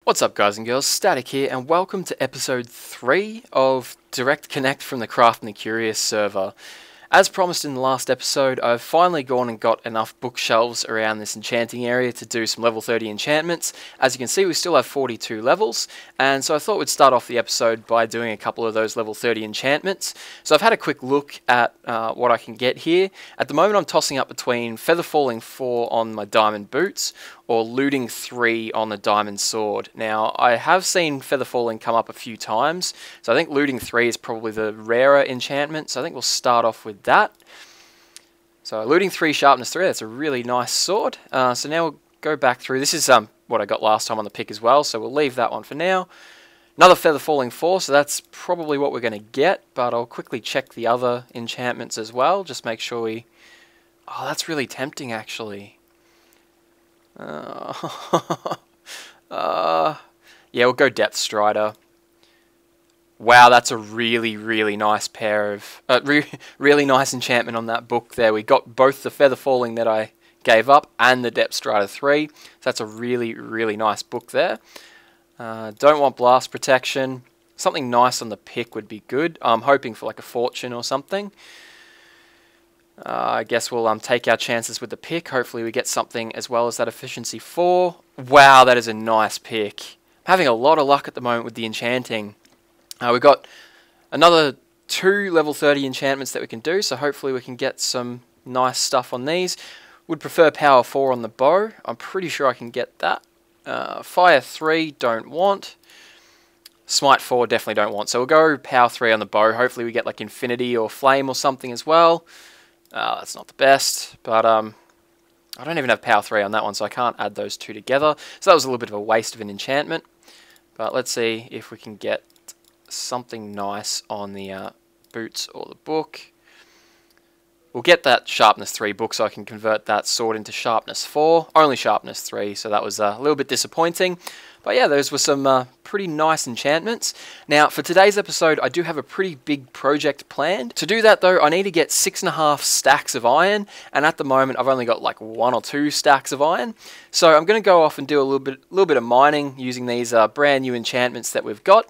What's up guys and girls, Static here and welcome to episode 3 of Direct Connect from the Craft and the Curious server. As promised in the last episode, I've finally gone and got enough bookshelves around this enchanting area to do some level 30 enchantments. As you can see, we still have 42 levels, and so I thought we'd start off the episode by doing a couple of those level 30 enchantments. So I've had a quick look at what I can get here. At the moment I'm tossing up between Feather Falling 4 on my diamond boots, or Looting 3 on the diamond sword. Now, I have seen Feather Falling come up a few times, so I think Looting 3 is probably the rarer enchantment, so I think we'll start off with that. So Looting 3, Sharpness 3, that's a really nice sword. So now we'll go back through. This is what I got last time on the pick as well, so we'll leave that one for now. Another Feather Falling 4, so that's probably what we're going to get, but I'll quickly check the other enchantments as well, just make sure we... Oh, that's really tempting actually. Yeah, we'll go Depth Strider. Wow, that's a really nice pair of... really nice enchantment on that book there. We got both the Feather Falling that I gave up and the Depth Strider 3. So that's a really nice book there. Don't want Blast Protection. Something nice on the pick would be good. I'm hoping for like a Fortune or something. I guess we'll take our chances with the pick. Hopefully we get something as well as that Efficiency 4. Wow, that is a nice pick. I'm having a lot of luck at the moment with the enchanting. We've got another 2 level 30 enchantments that we can do, so hopefully we can get some nice stuff on these. Would prefer Power 4 on the bow. I'm pretty sure I can get that. Fire 3, don't want. Smite 4, definitely don't want. So we'll go Power 3 on the bow. Hopefully we get like Infinity or Flame or something as well. That's not the best, but I don't even have Power 3 on that one, so I can't add those two together. So that was a little bit of a waste of an enchantment. But let's see if we can get something nice on the boots or the book. We'll get that Sharpness 3 book so I can convert that sword into Sharpness 4. Only Sharpness 3, so that was a little bit disappointing. But yeah, those were some pretty nice enchantments. Now, for today's episode, I do have a pretty big project planned. To do that, though, I need to get 6.5 stacks of iron, and at the moment, I've only got like 1 or 2 stacks of iron. So I'm going to go off and do a little bit of mining using these brand new enchantments that we've got.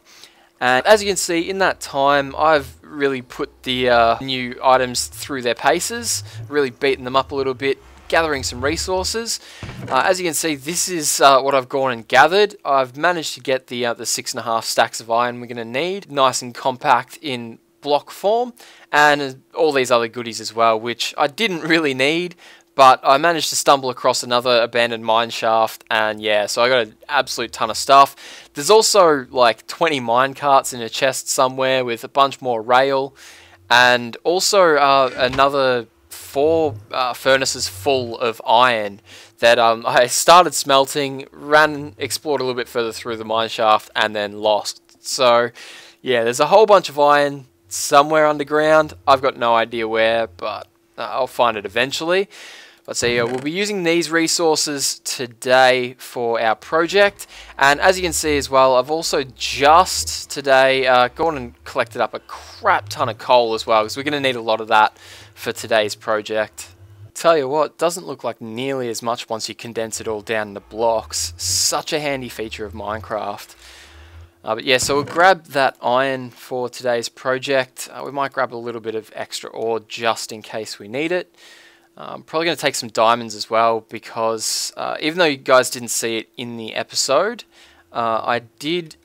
And as you can see, in that time, I've really put the new items through their paces, really beaten them up a little bit, gathering some resources. As you can see, this is what I've gone and gathered. I've managed to get the 6.5 stacks of iron we're going to need, nice and compact in block form, and all these other goodies as well, which I didn't really need, but I managed to stumble across another abandoned mine shaft, and yeah, so I got an absolute ton of stuff. There's also like 20 mine carts in a chest somewhere with a bunch more rail, and also another 4 furnaces full of iron that I started smelting, explored a little bit further through the mine shaft, and then lost. So yeah, there's a whole bunch of iron somewhere underground. I've got no idea where, but I'll find it eventually. But so yeah, we'll be using these resources today for our project, and as you can see as well, I've also just today gone and collected up a crap ton of coal as well, because we're going to need a lot of that for today's project. Tell you what, doesn't look like nearly as much once you condense it all down into blocks. Such a handy feature of Minecraft. But yeah, so we'll grab that iron for today's project. We might grab a little bit of extra ore just in case we need it. I'm probably going to take some diamonds as well, because even though you guys didn't see it in the episode, I did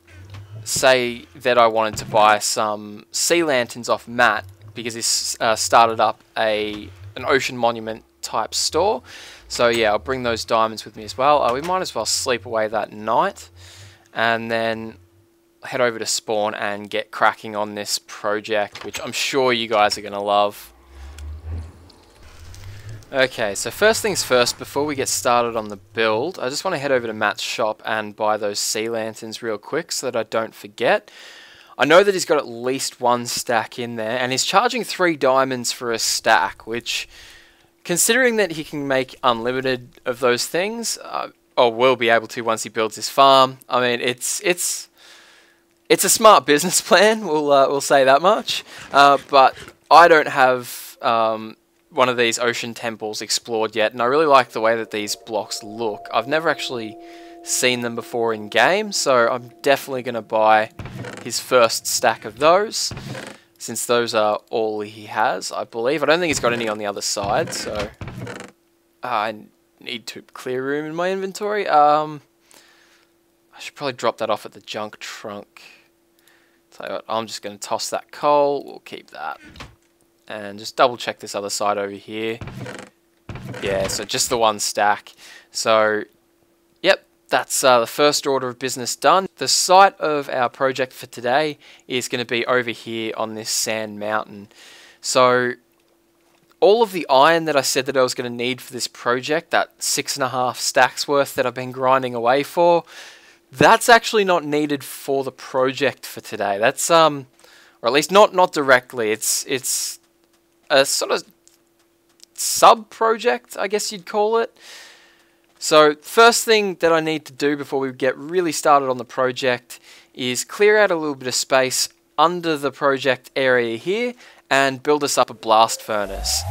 say that I wanted to buy some sea lanterns off Matt, because this started up an ocean monument type store. So yeah, I'll bring those diamonds with me as well. We might as well sleep away that night, and then head over to spawn and get cracking on this project, which I'm sure you guys are going to love. Okay, so first things first, before we get started on the build, I just want to head over to Matt's shop and buy those sea lanterns real quick so that I don't forget. I know that he's got at least 1 stack in there, and he's charging 3 diamonds for a stack, which, considering that he can make unlimited of those things, or will be able to once he builds his farm, I mean, it's a smart business plan, we'll say that much, but I don't have one of these ocean temples explored yet, and I really like the way that these blocks look. I've never actually seen them before in game, so I'm definitely going to buy his first stack of those, since those are all he has, I believe. I don't think he's got any on the other side, so I need to clear room in my inventory. I should probably drop that off at the junk trunk. Tell you what, I'm just going to toss that coal. We'll keep that. And just double check this other side over here. Yeah, so just the one stack. So, yep, that's the first order of business done. The site of our project for today is going to be over here on this sand mountain. So, all of the iron that I said that I was going to need for this project, that 6.5 stacks worth that I've been grinding away for, that's actually not needed for the project for today. That's or at least not directly. It's a sort of sub-project, I guess you'd call it. So first thing that I need to do before we get really started on the project is clear out a little bit of space under the project area here and build us up a blast furnace.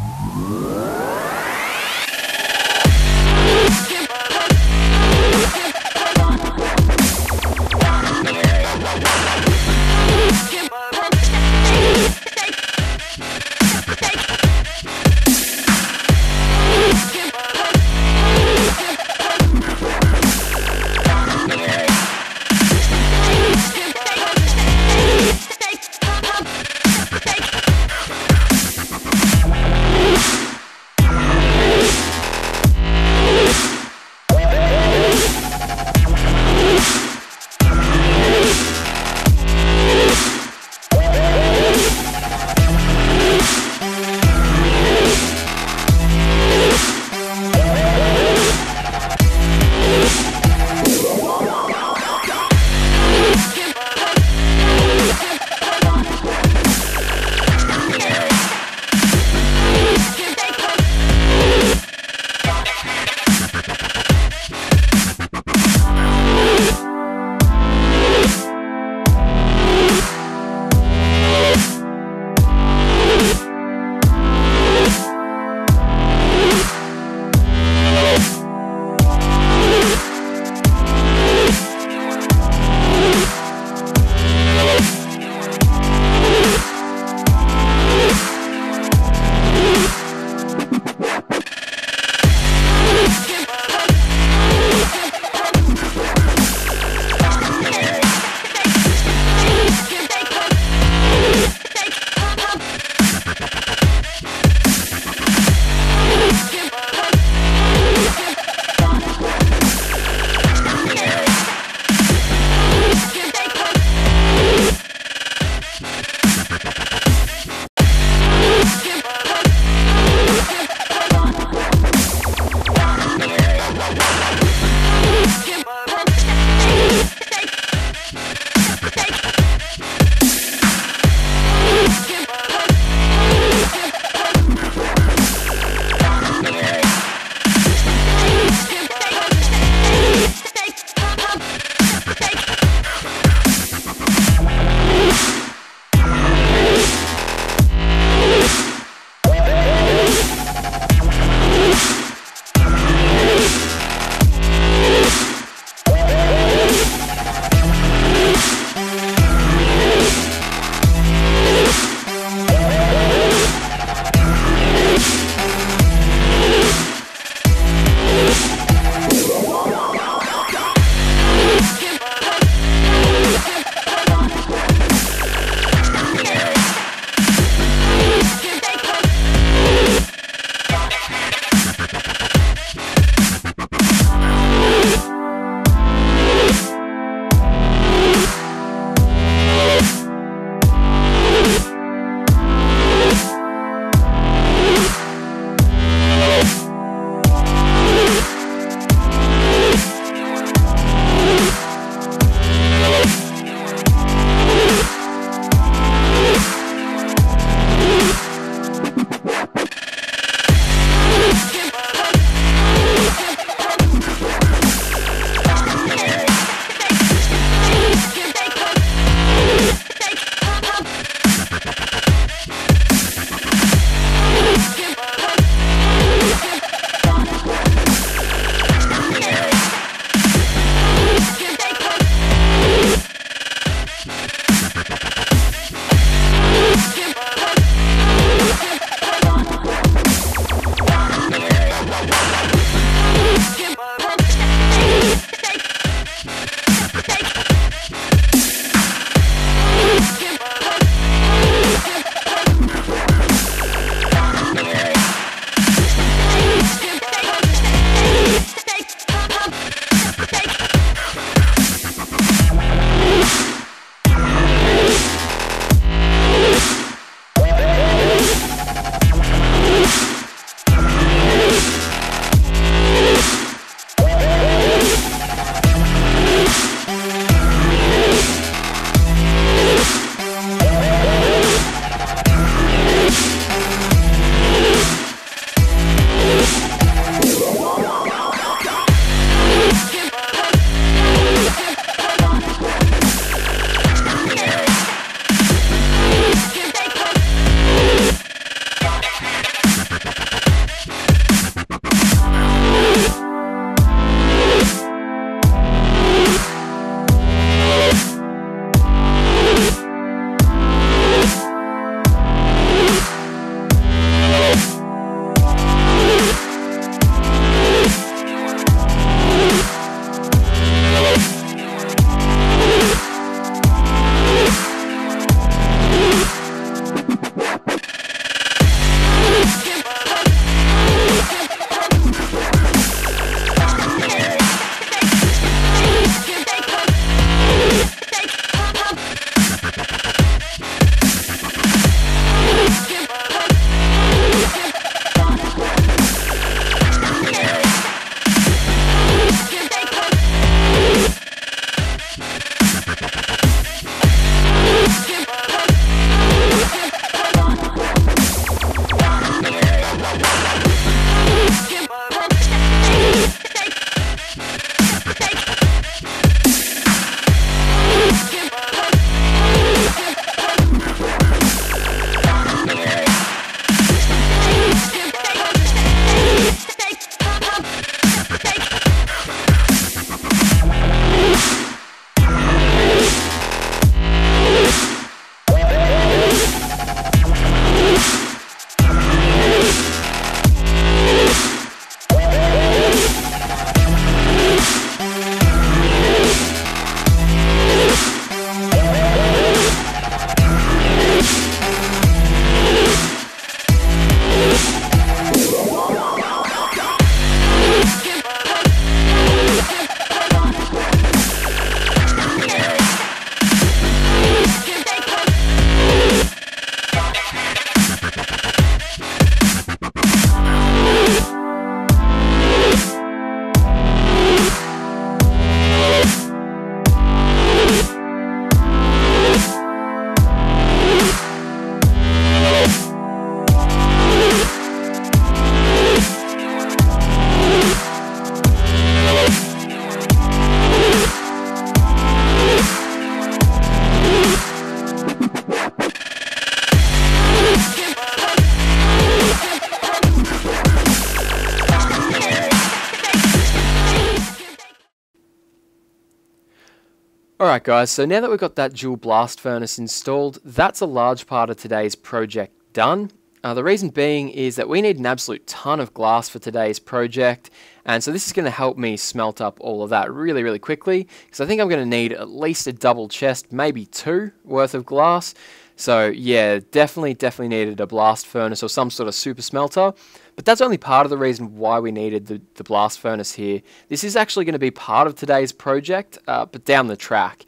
Alright guys, so now that we've got that dual blast furnace installed, that's a large part of today's project done. The reason being is that we need an absolute ton of glass for today's project, and so this is going to help me smelt up all of that really quickly, because I think I'm going to need at least a double chest, maybe 2 worth of glass. So yeah, definitely needed a blast furnace or some sort of super smelter, but that's only part of the reason why we needed the blast furnace here. This is actually going to be part of today's project, but down the track.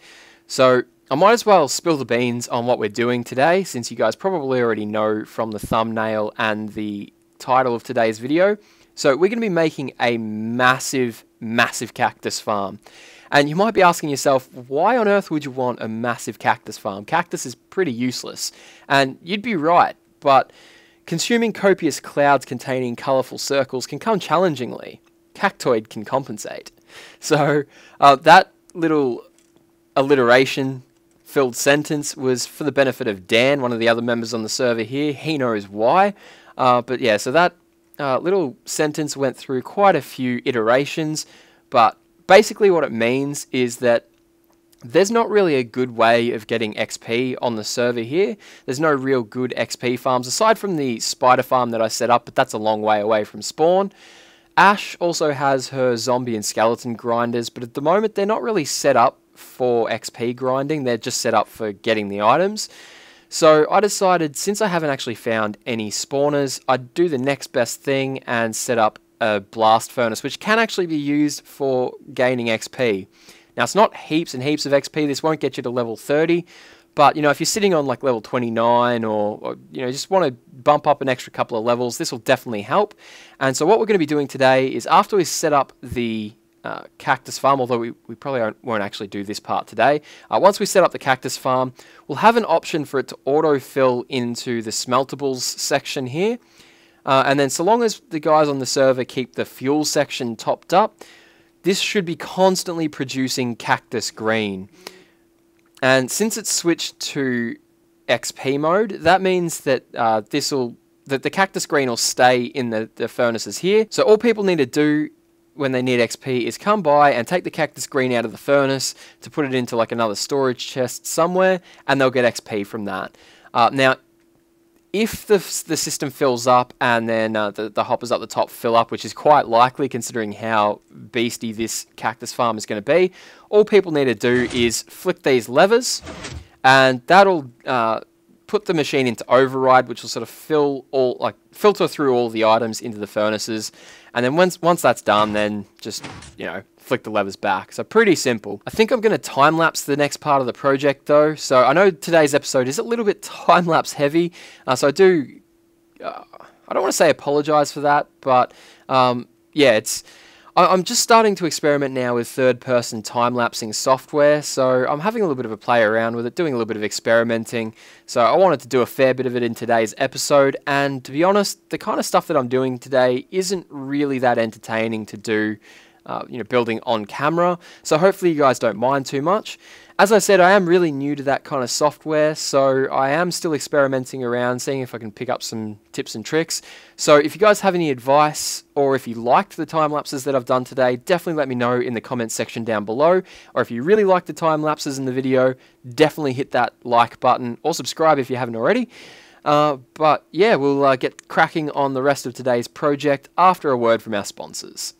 So I might as well spill the beans on what we're doing today, since you guys probably already know from the thumbnail and the title of today's video. So we're going to be making a massive cactus farm. And you might be asking yourself, why on earth would you want a massive cactus farm? Cactus is pretty useless. And you'd be right, but consuming copious clouds containing colourful circles can come challengingly. Cactoid can compensate. So that little alliteration-filled sentence was for the benefit of Dan, one of the other members on the server here. He knows why. But yeah, so that little sentence went through quite a few iterations, but basically what it means is that there's not really a good way of getting XP on the server here. There's no real good XP farms, aside from the spider farm that I set up, but that's a long way away from spawn. Ash also has her zombie and skeleton grinders, but at the moment they're not really set up for XP grinding, they're just set up for getting the items. So I decided, since I haven't actually found any spawners, I'd do the next best thing and set up a blast furnace, which can actually be used for gaining XP. Now, it's not heaps and heaps of XP, this won't get you to level 30, but, you know, if you're sitting on like level 29 or you know, just want to bump up an extra couple of levels, this will definitely help. And so what we're going to be doing today is, after we set up the cactus farm, although we probably won't actually do this part today, once we set up the cactus farm, we'll have an option for it to auto-fill into the smeltables section here. And then so long as the guys on the server keep the fuel section topped up, this should be constantly producing cactus green. And since it's switched to XP mode, that means that that the cactus green will stay in the furnaces here. So all people need to do when they need XP is come by and take the cactus green out of the furnace to put it into like another storage chest somewhere, and they'll get XP from that. Now, if the system fills up and then the hoppers up the top fill up, which is quite likely considering how beastie this cactus farm is going to be, all people need to do is flick these levers, and that'll put the machine into override, which will sort of filter through all the items into the furnaces. And then once that's done, then just, you know, flick the levers back. So pretty simple. I think I'm going to time-lapse the next part of the project though. So I know today's episode is a little bit time-lapse heavy. So I don't want to say apologize for that, but yeah, I'm just starting to experiment now with third-person time-lapsing software, so I'm having a little bit of a play around with it, doing a little bit of experimenting. So I wanted to do a fair bit of it in today's episode, and to be honest, the kind of stuff that I'm doing today isn't really that entertaining to do, you know, building on camera, so hopefully you guys don't mind too much. As I said, I am really new to that kind of software, so I am still experimenting around, seeing if I can pick up some tips and tricks. So if you guys have any advice, or if you liked the time lapses that I've done today, definitely let me know in the comments section down below. Or if you really like the time lapses in the video, definitely hit that like button, or subscribe if you haven't already. But yeah, we'll get cracking on the rest of today's project after a word from our sponsors.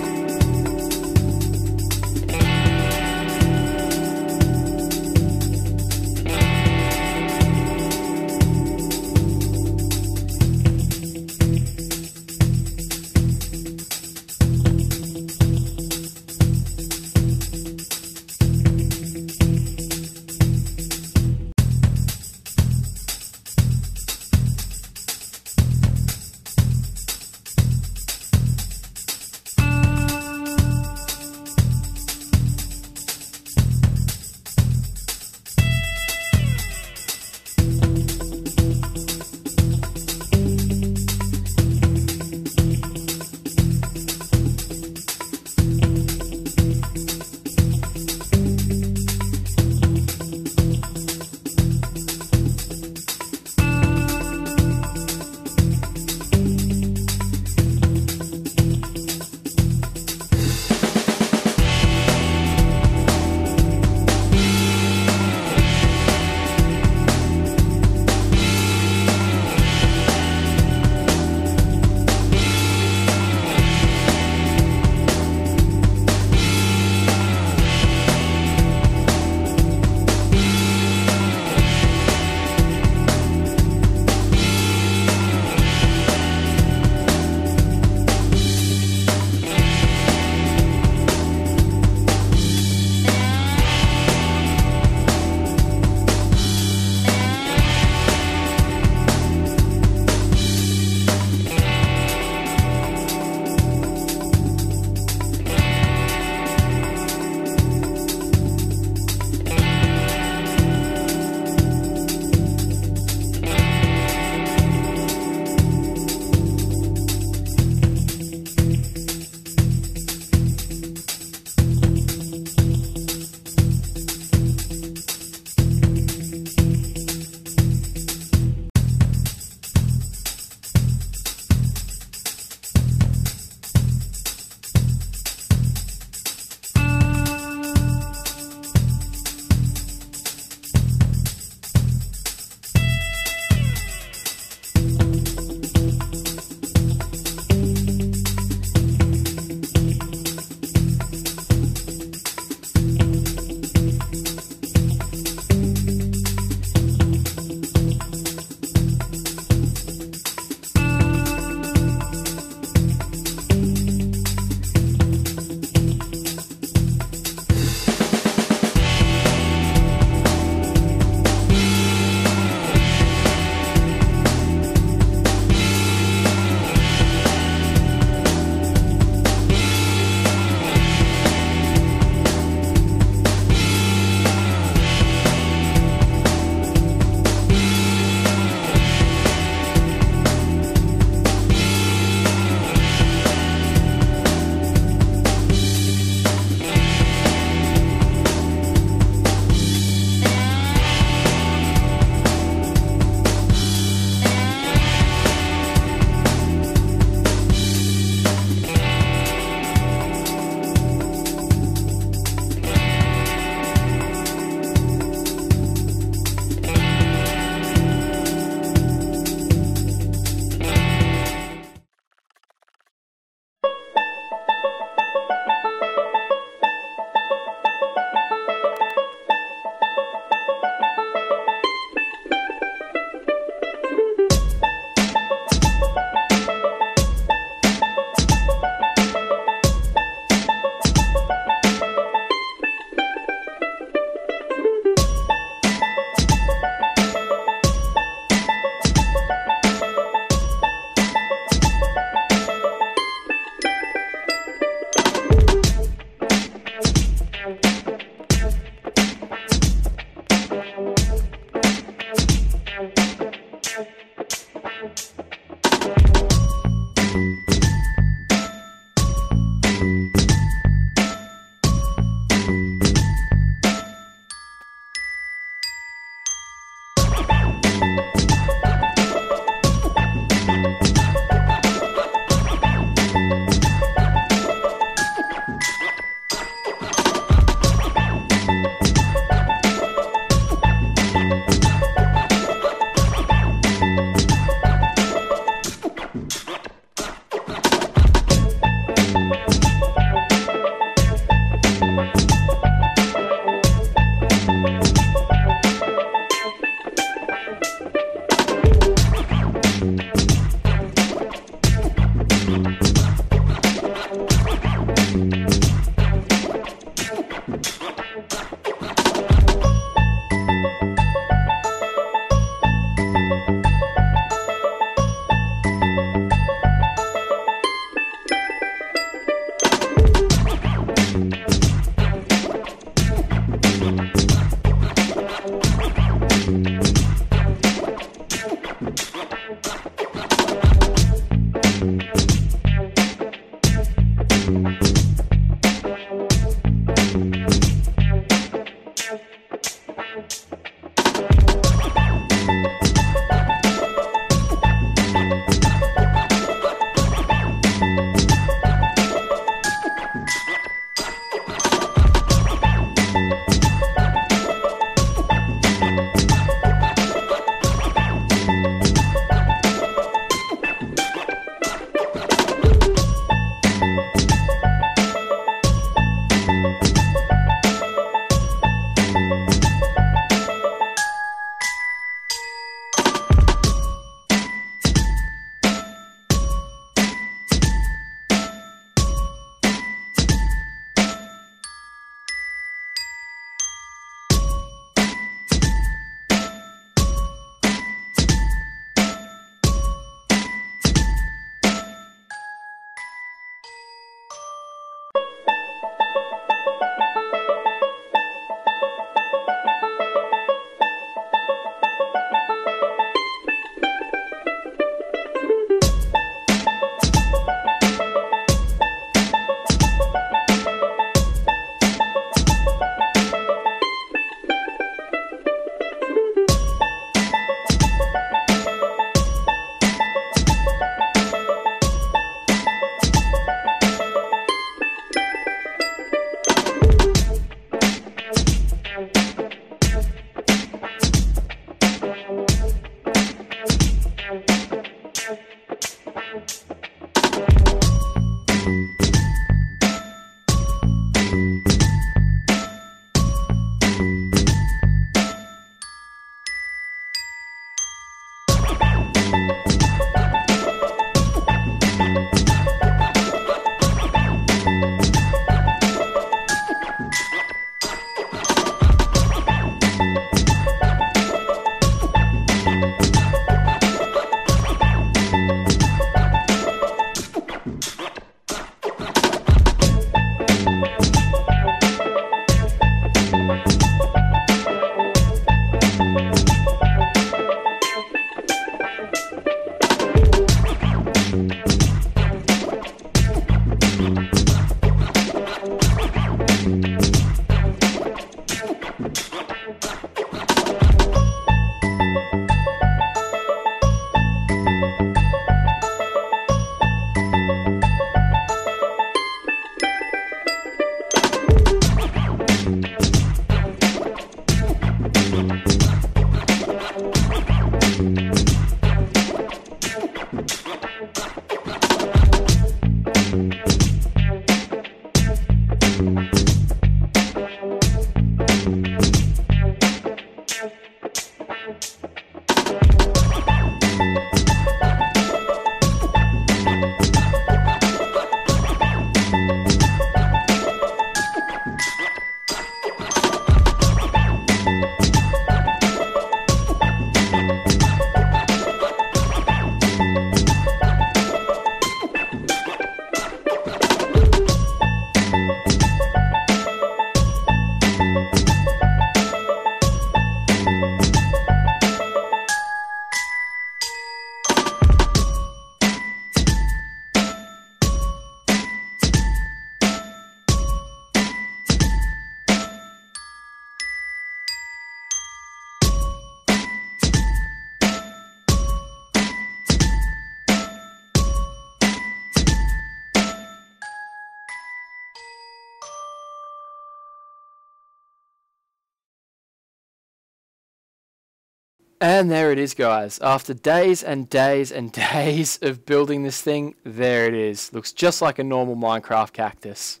And there it is, guys. After days and days and days of building this thing, there it is. Looks just like a normal Minecraft cactus.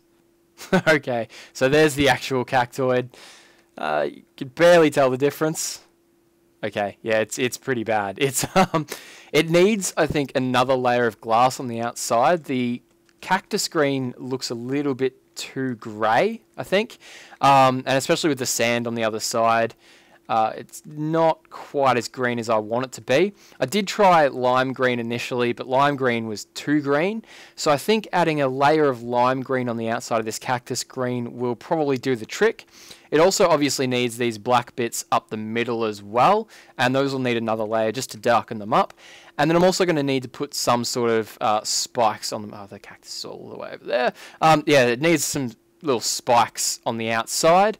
Okay, so there's the actual cactoid. You can barely tell the difference. Okay, yeah, it's pretty bad. It needs, I think, another layer of glass on the outside. The cactus green looks a little bit too grey, I think, and especially with the sand on the other side. It's not quite as green as I want it to be. I did try lime green initially, but lime green was too green. So I think adding a layer of lime green on the outside of this cactus green will probably do the trick. It also obviously needs these black bits up the middle as well, and those will need another layer just to darken them up. And then I'm also going to need to put some sort of spikes on them. Oh, the cactus is all the way over there. Yeah, it needs some little spikes on the outside.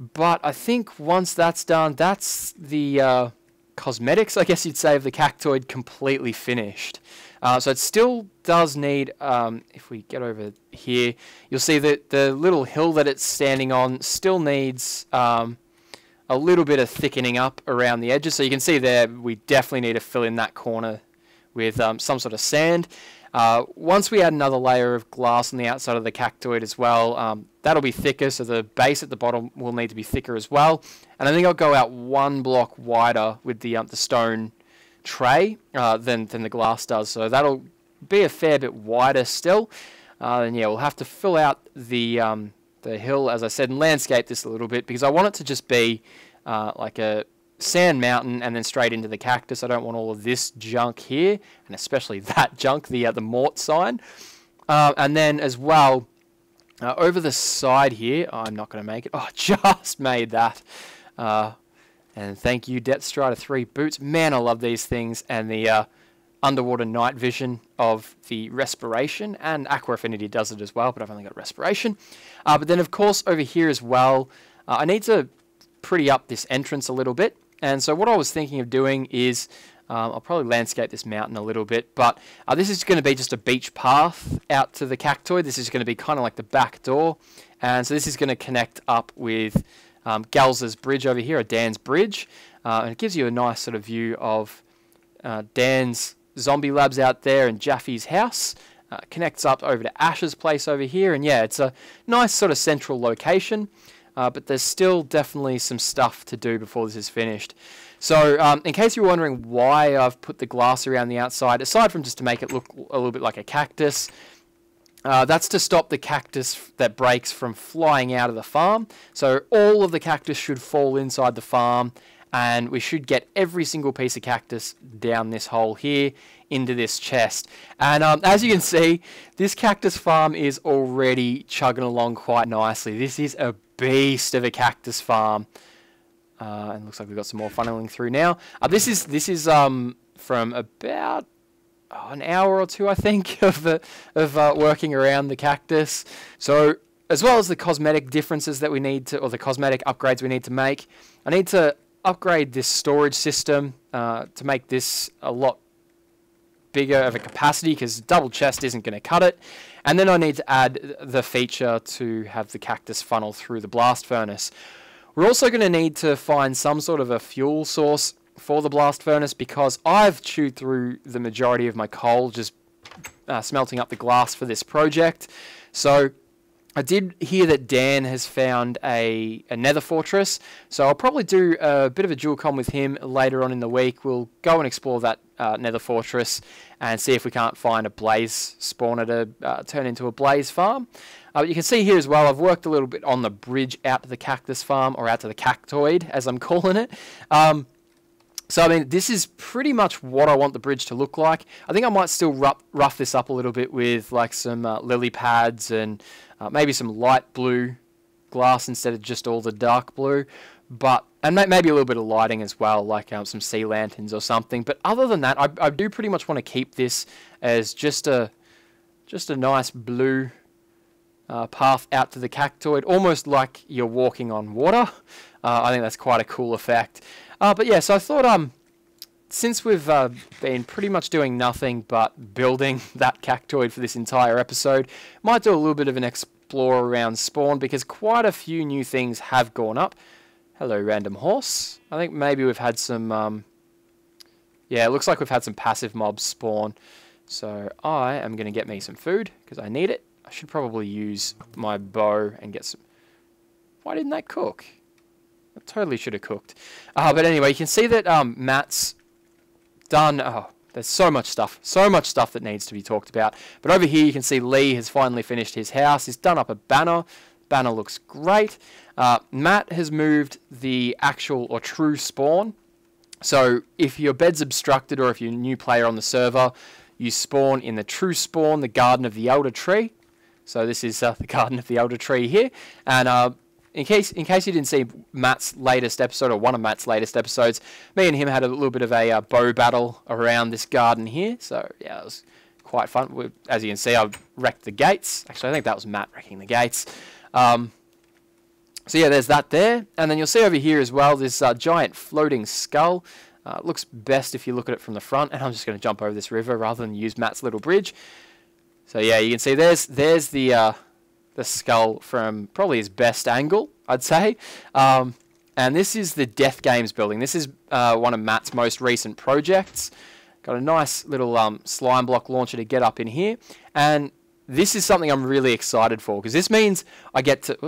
But I think once that's done, that's the cosmetics, I guess you'd say, of the cactoid completely finished. So it still does need, if we get over here, you'll see that the little hill that it's standing on still needs a little bit of thickening up around the edges. So you can see there, we definitely need to fill in that corner with some sort of sand. Once we add another layer of glass on the outside of the cactoid as well, that'll be thicker, so the base at the bottom will need to be thicker as well. And I think I'll go out one block wider with the stone tray than the glass does, so that'll be a fair bit wider still. And yeah, we'll have to fill out the hill, as I said, and landscape this a little bit, because I want it to just be like a sand mountain and then straight into the cactus. I don't want all of this junk here, and especially that junk, the mort sign. And then as well, over the side here, I'm not going to make it. Oh, I just made that. And thank you, Depth Strider 3 boots. Man, I love these things. And the underwater night vision of the respiration, and Aqua Affinity does it as well, but I've only got respiration. But then, of course, over here as well, I need to pretty up this entrance a little bit. And so what I was thinking of doing is, I'll probably landscape this mountain a little bit, but this is going to be just a beach path out to the cactoid. This is going to be kind of like the back door. And so this is going to connect up with Galza's bridge over here, or Dan's bridge. And it gives you a nice sort of view of Dan's zombie labs out there and Jaffe's house. Connects up over to Ash's place over here. And yeah, it's a nice sort of central location. But there's still definitely some stuff to do before this is finished. So in case you're wondering why I've put the glass around the outside, aside from just to make it look a little bit like a cactus, that's to stop the cactus that breaks from flying out of the farm. So all of the cactus should fall inside the farm, and we should get every single piece of cactus down this hole here into this chest. And as you can see, this cactus farm is already chugging along quite nicely. This is a beast of a cactus farm. And looks like we've got some more funneling through now. This is from about an hour or two, I think, of working around the cactus. So as well as the cosmetic differences that we need to, or the cosmetic upgrades we need to make, I need to upgrade this storage system to make this a lot bigger of a capacity, because double chest isn't going to cut it. And then I need to add the feature to have the cactus funnel through the blast furnace. We're also going to need to find some sort of a fuel source for the blast furnace, because I've chewed through the majority of my coal just smelting up the glass for this project. So I did hear that Dan has found a nether fortress, so I'll probably do a bit of a dual com with him later on in the week. We'll go and explore that nether fortress and see if we can't find a blaze spawner to turn into a blaze farm. You can see here as well, I've worked a little bit on the bridge out to the cactus farm, or out to the cactoid, as I'm calling it. So, I mean, this is pretty much what I want the bridge to look like. I think I might still rough this up a little bit with like some lily pads and maybe some light blue glass instead of just all the dark blue. And maybe a little bit of lighting as well, like some sea lanterns or something. But other than that, I do pretty much want to keep this as just a nice blue path out to the cactoid, almost like you're walking on water. I think that's quite a cool effect. But yeah, so I thought since we've been pretty much doing nothing but building that cactoid for this entire episode, might do a little bit of an explore around spawn, because quite a few new things have gone up. Hello, random horse. I think maybe we've had some Yeah, it looks like we've had some passive mobs spawn. So I am going to get me some food because I need it. I should probably use my bow and get some... Why didn't that cook? I totally should have cooked. But anyway, you can see that Matt's done... Oh, there's so much stuff that needs to be talked about. But over here you can see Lee has finally finished his house. He's done up a banner. Banner looks great. Matt has moved the actual or true spawn. So if your bed's obstructed or if you're a new player on the server, you spawn in the true spawn, the Garden of the Elder Tree. So this is the Garden of the Elder Tree here. And in case you didn't see Matt's latest episode, or one of Matt's latest episodes, me and him had a little bit of a bow battle around this garden here. So yeah, it was quite fun. As you can see, I wrecked the gates. Actually, I think that was Matt wrecking the gates. So yeah, there's that there. And then you'll see over here as well, this giant floating skull. It looks best if you look at it from the front. And I'm just going to jump over this river rather than use Matt's little bridge. So yeah, you can see there's the skull from probably his best angle, I'd say. And this is the Death Games building. This is one of Matt's most recent projects. Got a nice little slime block launcher to get up in here. And this is something I'm really excited for, because this means I get to...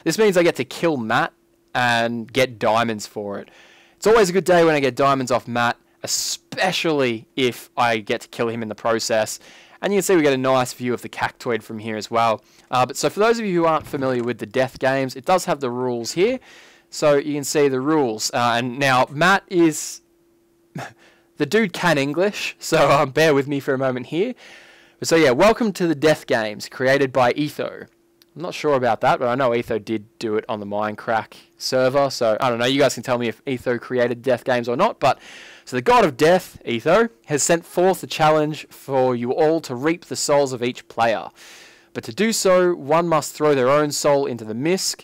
this means I get to kill Matt and get diamonds for it. It's always a good day when I get diamonds off Matt, especially if I get to kill him in the process. And you can see we get a nice view of the Cactoid from here as well. But so for those of you who aren't familiar with the Death Games, it does have the rules here. So you can see the rules. And now Matt is... the dude can English, so bear with me for a moment here. So yeah, welcome to the Death Games, created by Etho. I'm not sure about that, but I know Etho did do it on the Minecraft server, so I don't know, you guys can tell me if Etho created Death Games or not. But so the god of death, Etho, has sent forth a challenge for you all to reap the souls of each player. But to do so, one must throw their own soul into the mix,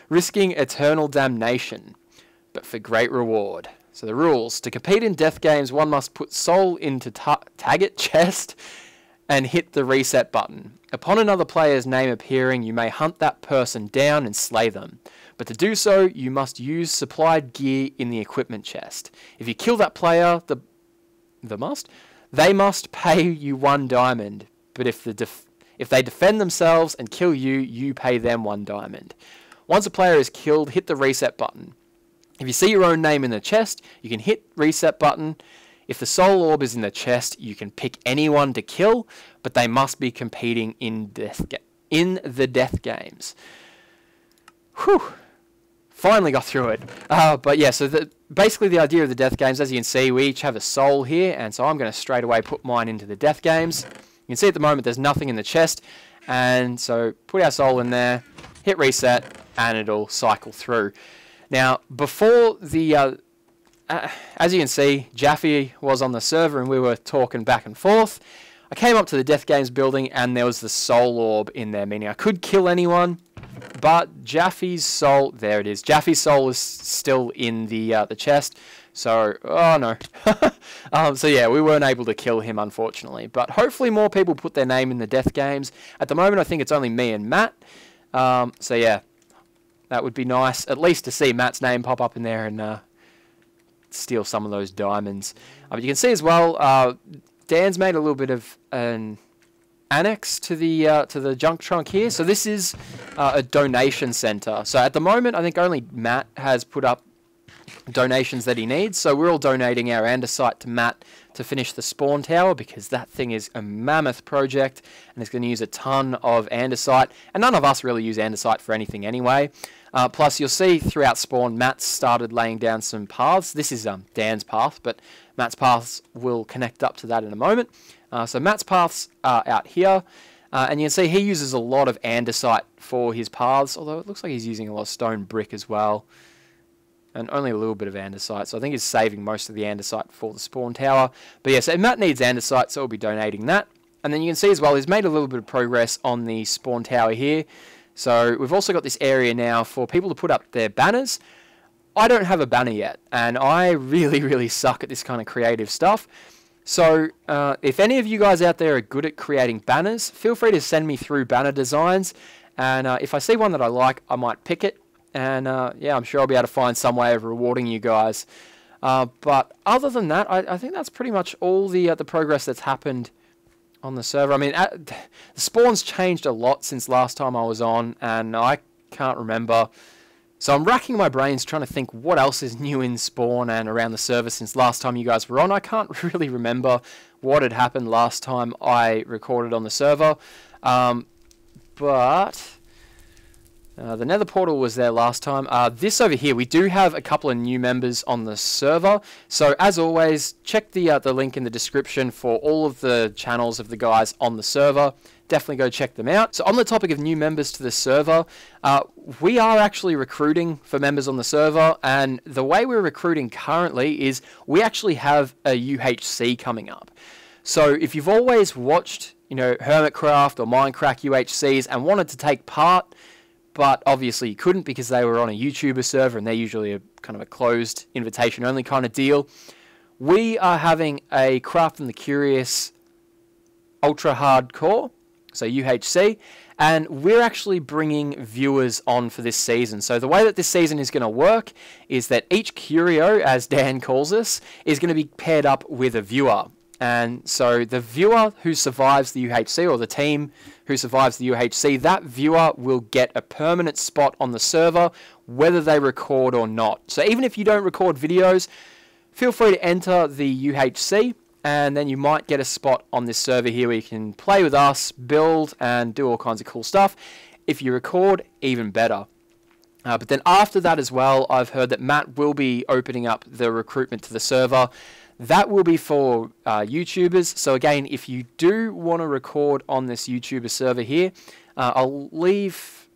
risking eternal damnation, but for great reward. So the rules: to compete in Death Games, one must put soul into target chest and hit the reset button. Upon another player's name appearing, you may hunt that person down and slay them. But to do so, you must use supplied gear in the equipment chest. If you kill that player, they must pay you 1 diamond. But if they defend themselves and kill you, you pay them 1 diamond. Once a player is killed, hit the reset button. If you see your own name in the chest, you can hit reset button. If the soul orb is in the chest, you can pick anyone to kill, but they must be competing in the Death Games. Whew. Finally got through it. But yeah, so basically the idea of the Death Games, as you can see, we each have a soul here, and so I'm going to straight away put mine into the Death Games. You can see at the moment there's nothing in the chest, and so put our soul in there, hit reset, and it'll cycle through. Now, before the... as you can see, Jaffe was on the server and we were talking back and forth. I came up to the Death Games building and there was the soul orb in there, meaning I could kill anyone, but Jaffe's soul, there it is, Jaffe's soul is still in the chest, so, oh no. So yeah, we weren't able to kill him, unfortunately, but hopefully more people put their name in the Death Games. At the moment, I think it's only me and Matt, so yeah, that would be nice, at least to see Matt's name pop up in there and steal some of those diamonds. But you can see as well, Dan's made a little bit of an annex to the junk trunk here. So this is a donation center. So at the moment, I think only Matt has put up donations that he needs. So we're all donating our andesite to Matt to finish the spawn tower, because that thing is a mammoth project and it's going to use a ton of andesite. And none of us really use andesite for anything anyway. Plus, you'll see throughout spawn, Matt's started laying down some paths. This is Dan's path, but Matt's paths will connect up to that in a moment. So Matt's paths are out here, and you can see he uses a lot of andesite for his paths, although it looks like he's using a lot of stone brick as well, and only a little bit of andesite. So I think he's saving most of the andesite for the spawn tower. But yeah, so Matt needs andesite, so we'll be donating that. And then you can see as well, he's made a little bit of progress on the spawn tower here. So we've also got this area now for people to put up their banners. I don't have a banner yet, and I really suck at this kind of creative stuff. So if any of you guys out there are good at creating banners, feel free to send me through banner designs. And if I see one that I like, I might pick it. And yeah, I'm sure I'll be able to find some way of rewarding you guys. But other than that, I think that's pretty much all the progress that's happened on the server. I mean, the spawn's changed a lot since last time I was on, and I can't remember. So I'm racking my brains trying to think what else is new in Spawn and around the server since last time you guys were on. I can't really remember what had happened last time I recorded on the server. But the nether portal was there last time. This over here, we do have a couple of new members on the server. So as always, check the link in the description for all of the channels of the guys on the server. Definitely go check them out. So on the topic of new members to the server, we are actually recruiting for members on the server, and the way we're recruiting currently is we actually have a UHC coming up. So if you've always watched, you know, Hermitcraft or Minecraft UHCs and wanted to take part, but obviously you couldn't because they were on a YouTuber server and they're usually a kind of a closed invitation only kind of deal, we are having a Craft and the Curious Ultra Hardcore, so UHC, and we're actually bringing viewers on for this season. So the way that this season is going to work is that each curio, as Dan calls us, is going to be paired up with a viewer. And so the viewer who survives the UHC, or the team who survives the UHC, that viewer will get a permanent spot on the server, whether they record or not. So even if you don't record videos, feel free to enter the UHC, and then you might get a spot on this server here where you can play with us, build, and do all kinds of cool stuff. If you record, even better. But then after that as well, I've heard that Matt will be opening up the recruitment to the server. That will be for YouTubers. So again, if you do want to record on this YouTuber server here, I'll leave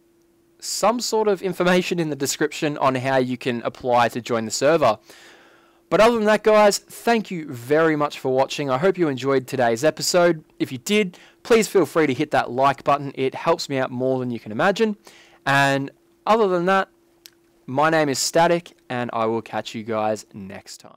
some sort of information in the description on how you can apply to join the server. But other than that, guys, thank you very much for watching. I hope you enjoyed today's episode. If you did, please feel free to hit that like button. It helps me out more than you can imagine. And other than that, my name is Static, and I will catch you guys next time.